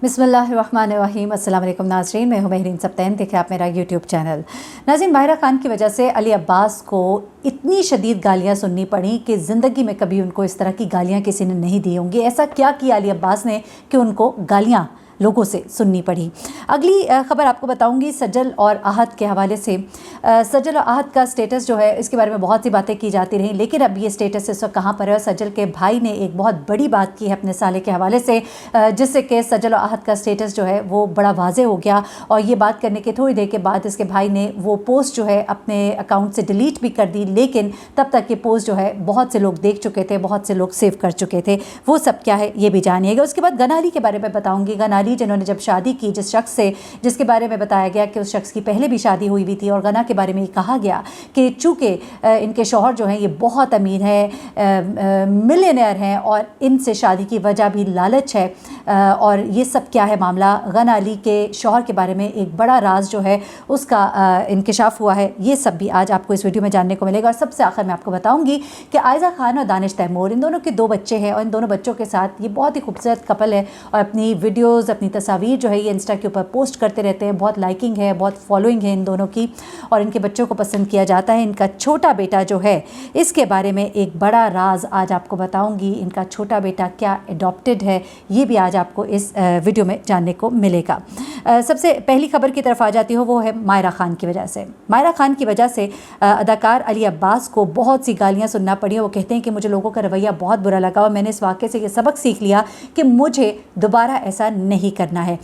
बिस्मिल्लाहिर्रहमानिर्रहीम। अस्सलाम वालेकुम नाज़रीन, मैं हूं महरीन सब्तैन, देखें आप मेरा यूट्यूब चैनल। नाज़रीन, माहिरा खान की वजह से अली अब्बास को इतनी शदीद गालियां सुननी पड़ी कि ज़िंदगी में कभी उनको इस तरह की गालियां किसी ने नहीं दी होंगी। ऐसा क्या किया अली अब्बास ने कि उनको गालियां लोगों से सुननी पड़ी। अगली ख़बर आपको बताऊंगी सजल और आहत के हवाले से। सजल और आहत का स्टेटस जो है, इसके बारे में बहुत सी बातें की जाती रहीं, लेकिन अब ये स्टेटस इस वक्त कहाँ पर है। और सजल के भाई ने एक बहुत बड़ी बात की है अपने साले के हवाले से, जिससे कि सजल और आहत का स्टेटस जो है वो बड़ा वाज़ेह हो गया। और ये बात करने के थोड़ी देर के बाद इसके भाई ने वो पोस्ट जो है अपने अकाउंट से डिलीट भी कर दी, लेकिन तब तक ये पोस्ट जो है बहुत से लोग देख चुके थे, बहुत से लोग सेव कर चुके थे। वो सब क्या है ये भी जानिएगा। उसके बाद गनाली के बारे में बताऊँगी। गनाली जिन्होंने जब शादी की जिस शख्स से, जिसके बारे में बताया गया कि उस शख्स की पहले भी शादी हुई भी थी, और गना के बारे में कहा गया कि चूँकि इनके शौहर जो हैं ये बहुत अमीर हैं, मिलियनेयर हैं, और इनसे शादी की वजह भी लालच है। और ये सब क्या है मामला, गनाली के शौहर के बारे में एक बड़ा राज जो है उसका इंकशाफ हुआ है। ये सब भी आज आपको इस वीडियो में जानने को मिलेगा। और सबसे आखिर में आपको बताऊँगी कि आयज़ा खान और दानिश तैमूर, इन दोनों के 2 बच्चे हैं, और इन दोनों बच्चों के साथ ये बहुत ही खूबसूरत कपल है, और अपनी वीडियोज़, अपनी तस्वीर जो है ये इंस्टा के ऊपर पोस्ट करते रहते हैं। बहुत लाइकिंग है, बहुत फॉलोइंग है इन दोनों की, और इनके बच्चों को पसंद किया जाता है। इनका छोटा बेटा जो है, इसके बारे में एक बड़ा राज आज आपको बताऊंगी। इनका छोटा बेटा क्या एडॉप्टेड है, ये भी आज आपको इस वीडियो में जानने को मिलेगा। सबसे पहली खबर की तरफ आ जाती हो, वो है माहिरा खान की वजह से। माहिरा खान की वजह से अदाकार अली अब्बास को बहुत सी गालियाँ सुनना पड़ी। वो कहते हैं कि मुझे लोगों का रवैया बहुत बुरा लगा, और मैंने इस वाक़े से ये सबक सीख लिया कि मुझे दोबारा ऐसा नहीं करना है।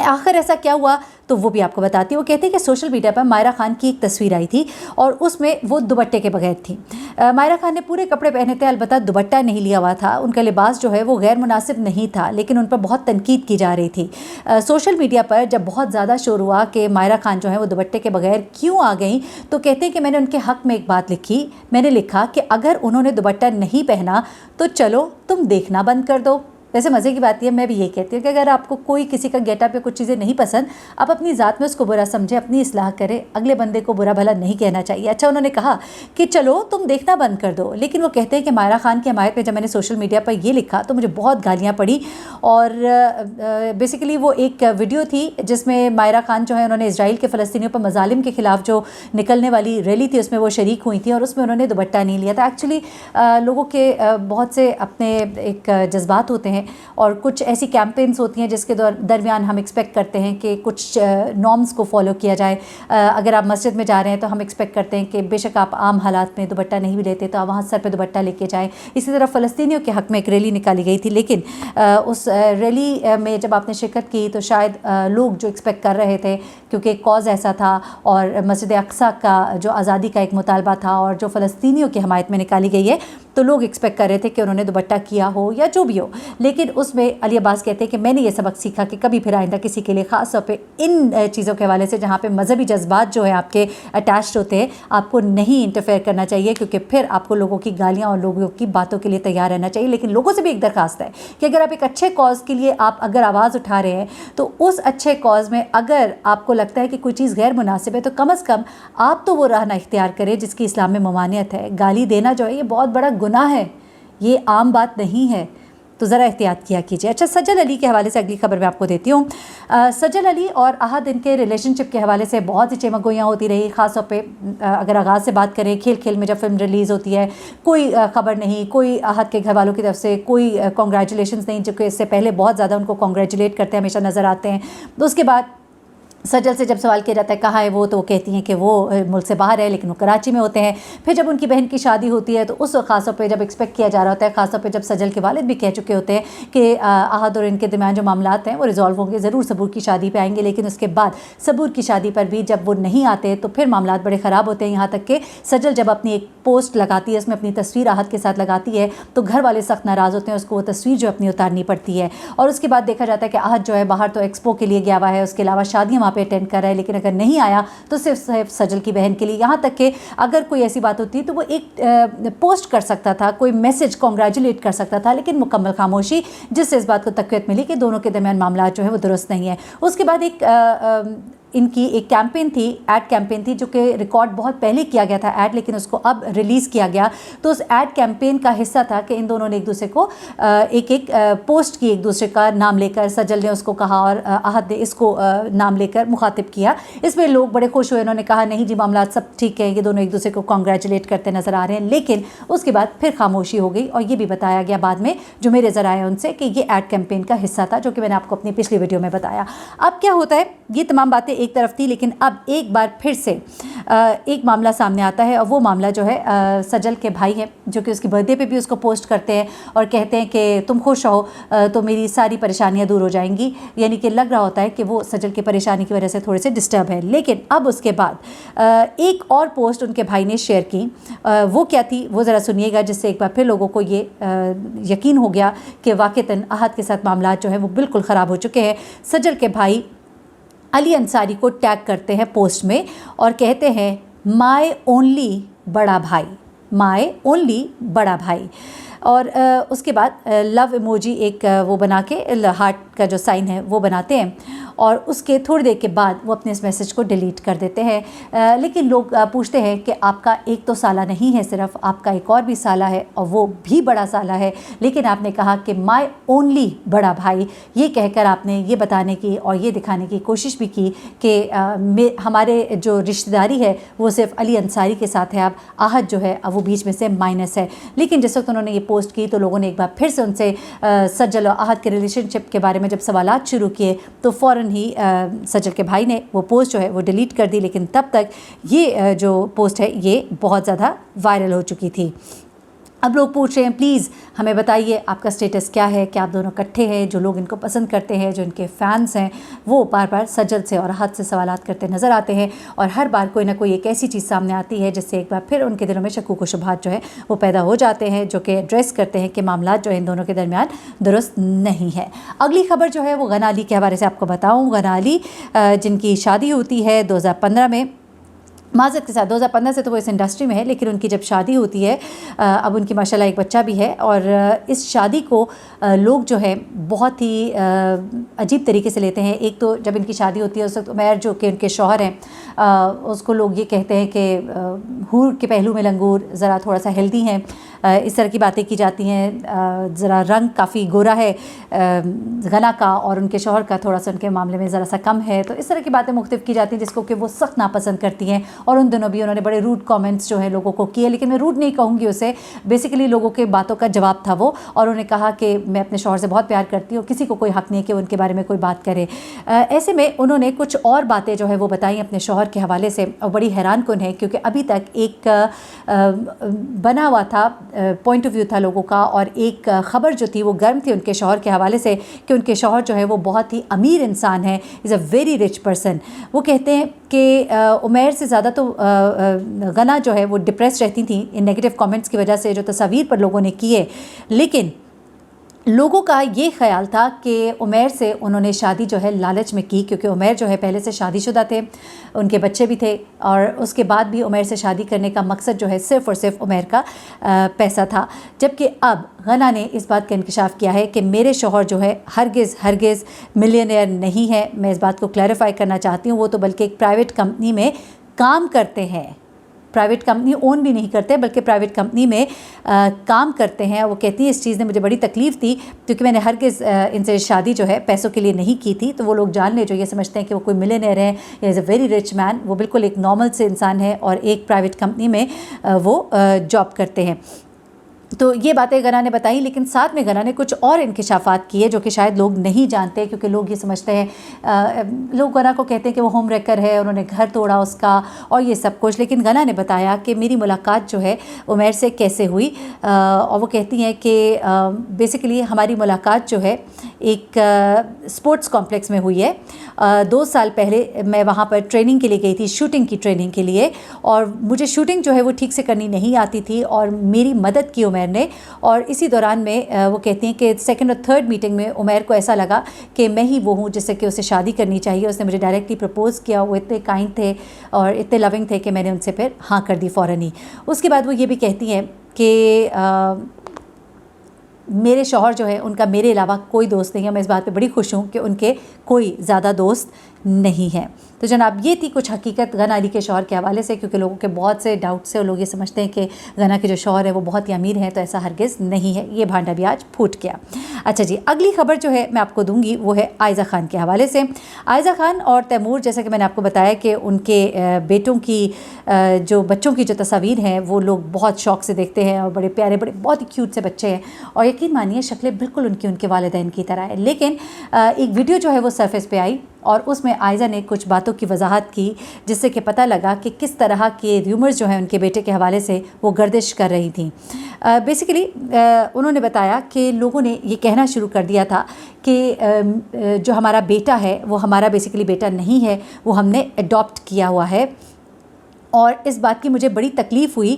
आखिर ऐसा क्या हुआ तो वो भी आपको बताती हूँ। वो कहते हैं कि सोशल मीडिया पर माहिरा खान की एक तस्वीर आई थी, और उसमें वो दुपट्टे के बगैर थी। माहिरा खान ने पूरे कपड़े पहने थे, अलबत्ता दुपट्टा नहीं लिया हुआ था। उनका लिबास जो है वो गैर मुनासिब नहीं था, लेकिन उन पर बहुत तनकीद की जा रही थी। सोशल मीडिया पर जब बहुत ज़्यादा शोर हुआ कि माहिरा खान जो है वो दुपट्टे के बगैर क्यों आ गई, तो कहते हैं कि मैंने उनके हक़ में एक बात लिखी। मैंने लिखा कि अगर उन्होंने दुपट्टा नहीं पहना तो चलो तुम देखना बंद कर दो। वैसे मज़े की बात है, मैं भी ये कहती हूँ कि अगर आपको कोई किसी का गेटअप या कुछ चीज़ें नहीं पसंद, आप अपनी ज़ात में उसको बुरा समझें, अपनी इस्लाह करें, अगले बंदे को बुरा भला नहीं कहना चाहिए। अच्छा, उन्होंने कहा कि चलो तुम देखना बंद कर दो, लेकिन वो कहते हैं कि माहिरा खान की हमायत में जब मैंने सोशल मीडिया पर ये लिखा तो मुझे बहुत गालियाँ पड़ी। और बेसिकली वो एक वीडियो थी जिसमें माहिरा खान जो है उन्होंने इजराइल के फ़लस्तीनियों पर मज़ालिम के ख़िलाफ़ जो निकलने वाली रैली थी उसमें वो शरीक हुई थी, और उसमें उन्होंने दुपट्टा नहीं लिया था। एक्चुअली लोगों के बहुत से अपने एक जज्बात होते हैं, और कुछ ऐसी कैंपेन्स होती हैं जिसके दरमियान हम एक्सपेक्ट करते हैं कि कुछ नॉर्म्स को फॉलो किया जाए। अगर आप मस्जिद में जा रहे हैं तो हम एक्सपेक्ट करते हैं कि बेशक आप आम हालात में दुपट्टा नहीं भी लेते तो आप वहाँ सर पे दुपट्टा लेके जाएं। इसी तरह फ़लस्तीनियों के हक़ में एक रैली निकाली गई थी, लेकिन उस रैली में जब आपने शिरकत की तो शायद लोग जो एक्सपेक्ट कर रहे थे, क्योंकि एक कॉज़ ऐसा था और मस्जिद अक्सा का जो आज़ादी का एक मुतालबा था और जो फ़लस्तीनियों की हमायत में निकाली गई है, तो लोग एक्सपेक्ट कर रहे थे कि उन्होंने दुपट्टा किया हो या जो भी हो। लेकिन उसमें अली अब्बास कहते हैं कि मैंने ये सबक सीखा कि कभी फिर आइंदा किसी के लिए, ख़ास तौर पे इन चीज़ों के हवाले से जहाँ पे मजहबी जज्बात जो है आपके अटैच्ड होते हैं, आपको नहीं इंटरफेयर करना चाहिए, क्योंकि फिर आपको लोगों की गालियाँ और लोगों की बातों के लिए तैयार रहना चाहिए। लेकिन लोगों से भी एक दरख्वास्त है कि अगर आप एक अच्छे कॉज़ के लिए आप अगर आवाज़ उठा रहे हैं, तो उस अच्छे कॉज़ में अगर आपको लगता है कि कोई चीज़ गैर मुनासिब है, तो कम अज़ कम आप तो वो राह ना इख्तियार करें जिसकी इस्लाम में ममानियत है। गाली देना जो है ये बहुत बड़ा गुनाह है, ये आम बात नहीं है, तो ज़रा एहतियात किया कीजिए। अच्छा, सजल अली के हवाले से अगली खबर मैं आपको देती हूँ। सजल अली और अहद, इनके रिलेशनशिप के हवाले से बहुत सी चमगोइयाँ होती रही। ख़ास तौर पे अगर आगाज़ से बात करें, खेल खेल में जब फिल्म रिलीज़ होती है कोई ख़बर नहीं, कोई अहद के घर वालों की तरफ से कोई कॉन्ग्रेचुलेशंस नहीं, जो कि इससे पहले बहुत ज़्यादा उनको कॉन्ग्रेचुलेट करते हमेशा नज़र आते हैं। तो उसके बाद सजल से जब सवाल किया जाता है कहाँ है वो, तो वो कहती हैं कि वो मुल्क से बाहर है, लेकिन वो कराची में होते हैं। फिर जब उनकी बहन की शादी होती है तो उस ख़ास तौर पे जब एक्सपेक्ट किया जा रहा होता है, ख़ास तौर पे जब सजल के वालिद भी कह चुके होते हैं कि अहद और इनके दरमियान जो मामलात हैं वो रिजॉल्व होंगे, ज़रूर सबूर की शादी पे आएंगे। लेकिन उसके बाद सबूर की शादी पर भी जब वो नहीं आते तो फिर मामलात बड़े ख़राब होते हैं। यहाँ तक कि सजल जब अपनी एक पोस्ट लगाती है, उसमें अपनी तस्वीर अहद के साथ लगाती है, तो घर वाले सख्त नाराज़ होते हैं, उसको वो तस्वीर जो अपनी उतारनी पड़ती है। और उसके बाद देखा जाता है कि अहद जो है बाहर तो एक्सपो के लिए गया हुआ है, उसके अलावा शादियाँ वहाँ पर अटेंड कर रहा है, लेकिन अगर नहीं आया तो सिर्फ सजल की बहन के लिए। यहाँ तक कि अगर कोई ऐसी बात होती तो वो एक पोस्ट कर सकता था, कोई मैसेज कॉन्ग्रेचुलेट कर सकता था, लेकिन मुकम्मल खामोशी, जिससे इस बात को तक़वीत मिली कि दोनों के दरमियान मामला जो है वो दुरुस्त नहीं है। उसके बाद एक इनकी एक कैंपेन थी, एड कैंपेन थी, जो कि रिकॉर्ड बहुत पहले किया गया था ऐड, लेकिन उसको अब रिलीज़ किया गया। तो उस ऐड कैंपेन का हिस्सा था कि इन दोनों ने एक दूसरे को एक एक पोस्ट की, एक दूसरे का नाम लेकर। सजल ने उसको कहा और आहत ने इसको नाम लेकर मुखातिब किया। इसमें लोग बड़े खुश हुए, उन्होंने कहा नहीं जी मामला सब ठीक है, ये दोनों एक दूसरे को कॉन्ग्रेचुलेट करते नज़र आ रहे हैं। लेकिन उसके बाद फिर खामोशी हो गई और ये भी बताया गया बाद में, जो मेरे ज़रा आया उनसे, कि ये ऐड कैंपेन का हिस्सा था, जो कि मैंने आपको अपनी पिछली वीडियो में बताया। अब क्या होता है, ये तमाम बातें एक तरफ थी, लेकिन अब एक बार फिर से एक मामला सामने आता है, और वो मामला जो है सजल के भाई हैं, जो कि उसकी बर्थडे पे भी उसको पोस्ट करते हैं और कहते हैं कि तुम खुश रहो तो मेरी सारी परेशानियां दूर हो जाएंगी। यानी कि लग रहा होता है कि वो सजल की परेशानी की वजह से थोड़े से डिस्टर्ब है। लेकिन अब उसके बाद एक और पोस्ट उनके भाई ने शेयर की। वो क्या थी वो ज़रा सुनिएगा, जिससे एक बार फिर लोगों को ये यकीन हो गया कि वाक़तन आहत के साथ मामला जो है वो बिल्कुल ख़राब हो चुके हैं। सजल के भाई अली अंसारी को टैग करते हैं पोस्ट में और कहते हैं माय ओनली बड़ा भाई, माय ओनली बड़ा भाई। और उसके बाद लव इमोजी एक वो बना के हार्ट का जो साइन है वो बनाते हैं, और उसके थोड़ी देर के बाद वो अपने इस मैसेज को डिलीट कर देते हैं। लेकिन लोग पूछते हैं कि आपका एक तो साला नहीं है सिर्फ, आपका एक और भी साला है, और वो भी बड़ा साला है, लेकिन आपने कहा कि माय ओनली बड़ा भाई। ये कहकर आपने ये बताने की और ये दिखाने की कोशिश भी की कि हमारे जो रिश्तेदारी है वो सिर्फ अली अंसारी के साथ है, अब आहत जो है अब वो बीच में से माइनस है। लेकिन जिस वक्त उन्होंने ये पोस्ट की तो लोगों ने एक बार फिर से उनसे सजल और आहत के रिलेशनशिप के बारे में जब सवालात शुरू किए तो फ़ौरन ही सजल के भाई ने वो पोस्ट जो है वो डिलीट कर दी। लेकिन तब तक ये जो पोस्ट है ये बहुत ज़्यादा वायरल हो चुकी थी। अब लोग पूछ रहे हैं प्लीज़ हमें बताइए आपका स्टेटस क्या है, क्या आप दोनों इकट्ठे हैं। जो लोग इनको पसंद करते हैं, जो इनके फ़ैन्स हैं, वो बार बार सजल से और आहत से सवालात करते नज़र आते हैं, और हर बार कोई ना कोई एक ऐसी चीज़ सामने आती है जिससे एक बार फिर उनके दिलों में शक्कू व शुबहात जो है वो पैदा हो जाते हैं, जो कि एड्रेस करते हैं कि मामला जो है इन दोनों के दरमियान दुरुस्त नहीं है। अगली खबर जो है वो गना अली के हवाले से आपको बताऊँ। गना अली जिनकी शादी होती है 2015 में, माज़रत के साथ 2015 से तो वो इस इंडस्ट्री में है, लेकिन उनकी जब शादी होती है अब उनकी माशाल्लाह एक बच्चा भी है, और इस शादी को लोग जो है बहुत ही अजीब तरीके से लेते हैं। एक तो जब इनकी शादी होती है उस वक्त उमैर जो कि उनके शौहर हैं उसको लोग ये कहते हैं कि हूर के पहलू में लंगूर, ज़रा थोड़ा सा हेल्दी हैं, इस तरह की बातें की जाती हैं। ज़रा रंग काफ़ी गोरा है गना का, और उनके शौहर का थोड़ा सा उनके मामले में ज़रा सा कम है। तो इस तरह की बातें मुख्तलिफ की जाती हैं जिसको कि वो सख्त नापसंद करती हैं। और उन दिनों भी उन्होंने बड़े रूड कमेंट्स जो है लोगों को किए, लेकिन मैं रूड नहीं कहूँगी उसे, बेसिकली लोगों के बातों का जवाब था वो। और उन्होंने कहा कि मैं अपने शौहर से बहुत प्यार करती हूँ, किसी को कोई हक़ नहीं है कि उनके बारे में कोई बात करे। ऐसे में उन्होंने कुछ और बातें जो है वो बताई अपने शौहर के हवाले से, और बड़ी हैरान कुन है क्योंकि अभी तक एक बना हुआ था पॉइंट ऑफ व्यू था लोगों का, और एक ख़बर जो थी वो गर्म थी उनके शौहर के हवाले से कि उनके शौहर जो है वो बहुत ही अमीर इंसान है, is a very rich person. वो कहते हैं कि उमैर से ज़्यादा तो गना जो है वो डिप्रेस रहती थी इन नेगेटिव कमेंट्स की वजह से जो तस्वीर पर लोगों ने किए। लेकिन लोगों का ये ख्याल था कि उमैर से उन्होंने शादी जो है लालच में की, क्योंकि उमैर जो है पहले से शादीशुदा थे, उनके बच्चे भी थे, और उसके बाद भी उमैर से शादी करने का मकसद जो है सिर्फ़ और सिर्फ उमैर का पैसा था। जबकि अब गना ने इस बात का इंकशाफ किया है कि मेरे शौहर जो है हरगिज़ मिलियनेयर नहीं है। मैं इस बात को क्लैरिफाई करना चाहती हूँ, वो तो बल्कि एक प्राइवेट कंपनी में काम करते हैं, प्राइवेट कंपनी ओन भी नहीं करते बल्कि प्राइवेट कंपनी में काम करते हैं। वो कहती है इस चीज़ ने मुझे बड़ी तकलीफ़ थी क्योंकि मैंने हरगिज़ इनसे शादी जो है पैसों के लिए नहीं की थी। तो वो लोग जान ले जो ये समझते हैं कि वो कोई मिलियनेयर है या is a very rich man, वो बिल्कुल एक नॉर्मल से इंसान है और एक प्राइवेट कंपनी में वो जॉब करते हैं। तो ये बातें गना ने बताई, लेकिन साथ में गना ने कुछ और इंकशाफात किए जो कि शायद लोग नहीं जानते, क्योंकि लोग ये समझते हैं, लोग गना को कहते हैं कि वो होम रेकर है, उन्होंने घर तोड़ा उसका और ये सब कुछ। लेकिन गना ने बताया कि मेरी मुलाकात जो है उमैर से कैसे हुई, और वो कहती हैं कि बेसिकली हमारी मुलाकात जो है एक स्पोर्ट्स कॉम्प्लेक्स में हुई है। 2 साल पहले मैं वहाँ पर ट्रेनिंग के लिए गई थी, शूटिंग की ट्रेनिंग के लिए, और मुझे शूटिंग जो है वो ठीक से करनी नहीं आती थी और मेरी मदद की उमैर ने। और इसी दौरान में वो कहती हैं कि 2nd और 3rd मीटिंग में उमैर को ऐसा लगा कि मैं ही वो हूँ जिससे कि उसे शादी करनी चाहिए। उसने मुझे डायरेक्टली प्रपोज़ किया, वो इतने काइंड थे और इतने लविंग थे कि मैंने उनसे फिर हाँ कर दी फ़ौरन ही। उसके बाद वो ये भी कहती हैं कि میرے شوہر جو ہے ان کا میرے علاوہ کوئی دوست نہیں ہے. میں اس بات پہ بڑی خوش ہوں کہ ان کے کوئی زیادہ دوست نہیں ہیں. تو جناب یہ تھی کچھ حقیقت غنا علی کے شوہر کے حوالے سے, کیونکہ لوگوں کے بہت سے ڈاؤٹ سے لوگ یہ سمجھتے ہیں کہ غنا کے جو شوہر ہے وہ بہت ہی امیر ہیں, تو ایسا ہرگز نہیں ہے. یہ بھانڈا بھی آج پھوٹ گیا. اچھا جی, اگلی خبر جو ہے میں آپ کو دوں گی وہ ہے عائزہ خان کے حوالے سے. عائزہ خان اور تیمور, جیسا کہ میں نے آپ کو بتایا کہ ان کے بیٹوں کی جو بچوں کی جو تصاویر ہیں وہ لوگ بہت شوق سے دیکھتے ہیں, اور بڑے پیارے بڑے بہت ہی کیوٹ سے بچے ہیں, اور یقین مانیے شکلیں بالکل ان کے والدین کی طرح ہے. لیکن ایک ویڈیو جو ہے وہ سرفیس پہ آئی, اور اس میں عائزہ نے کچھ باتوں کی وضاحت کی, جس سے کہ پتہ لگا کہ کس طرح کے ریومرز جو ہیں ان کے بیٹے کے حوالے سے وہ گردش کر رہی تھیں. بیسیکلی انہوں نے بتایا کہ لوگوں نے یہ کہنا شروع کر دیا تھا کہ جو ہمارا بیٹا ہے وہ ہمارا بیسیکلی بیٹا نہیں ہے, وہ ہم نے اڈاپٹ کیا ہوا ہے. اور اس بات کی مجھے بڑی تکلیف ہوئی.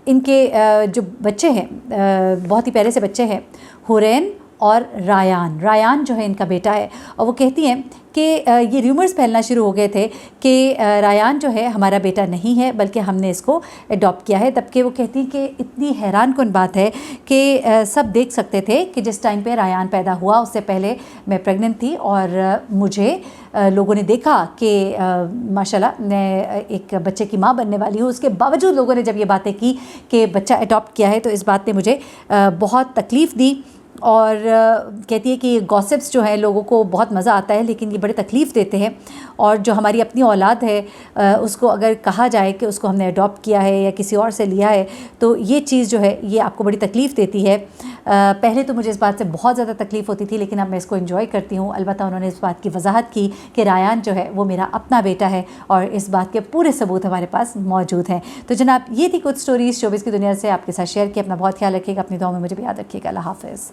ان کے جو بچے ہیں بہت ہی پیارے سے بچے ہیں, حورین اور ریان جو ہے ان کا بیٹا ہے, اور وہ کہتی ہیں کہ یہ ریومرز پھیلنا شروع ہو گئے تھے کہ ریان جو ہے ہمارا بیٹا نہیں ہے بلکہ ہم نے اس کو اڈاپٹ کیا ہے. تب کہ وہ کہتی ہیں کہ اتنی حیران کن بات ہے کہ سب دیکھ سکتے تھے کہ جس ٹائم پہ ریان پیدا ہوا اس سے پہلے میں پریگننٹ تھی, اور مجھے لوگوں نے دیکھا کہ ماشاءاللہ میں ایک بچے کی ماں بننے والی ہوں. اس کے باوجود لوگوں نے جب یہ باتیں کی کہ بچہ اڈاپٹ کیا ہے, تو اس بات نے مجھے بہت تکلیف دی. اور کہتی ہے کہ یہ گاسپس جو ہیں لوگوں کو بہت مزہ آتا ہے, لیکن یہ بڑے تکلیف دیتے ہیں. اور جو ہماری اپنی اولاد ہے اس کو اگر کہا جائے کہ اس کو ہم نے اڈاپٹ کیا ہے یا کسی اور سے لیا ہے, تو یہ چیز جو ہے یہ آپ کو بڑی تکلیف دیتی ہے. پہلے تو مجھے اس بات سے بہت زیادہ تکلیف ہوتی تھی, لیکن اب میں اس کو انجوائے کرتی ہوں. البتہ انہوں نے اس بات کی وضاحت کی کہ ریان جو ہے وہ میرا اپنا بیٹا ہے, اور اس بات کے پورے ثبوت ہمارے پاس موجود ہیں. تو جناب یہ تھی کچھ سٹوریز شوبز کی دنیا سے آپ کے ساتھ شیئر کی. اپنا بہت خیال رکھیے گا, اپنی دعاؤں میں مجھے بھی یاد رکھیے گا. اللہ حافظ.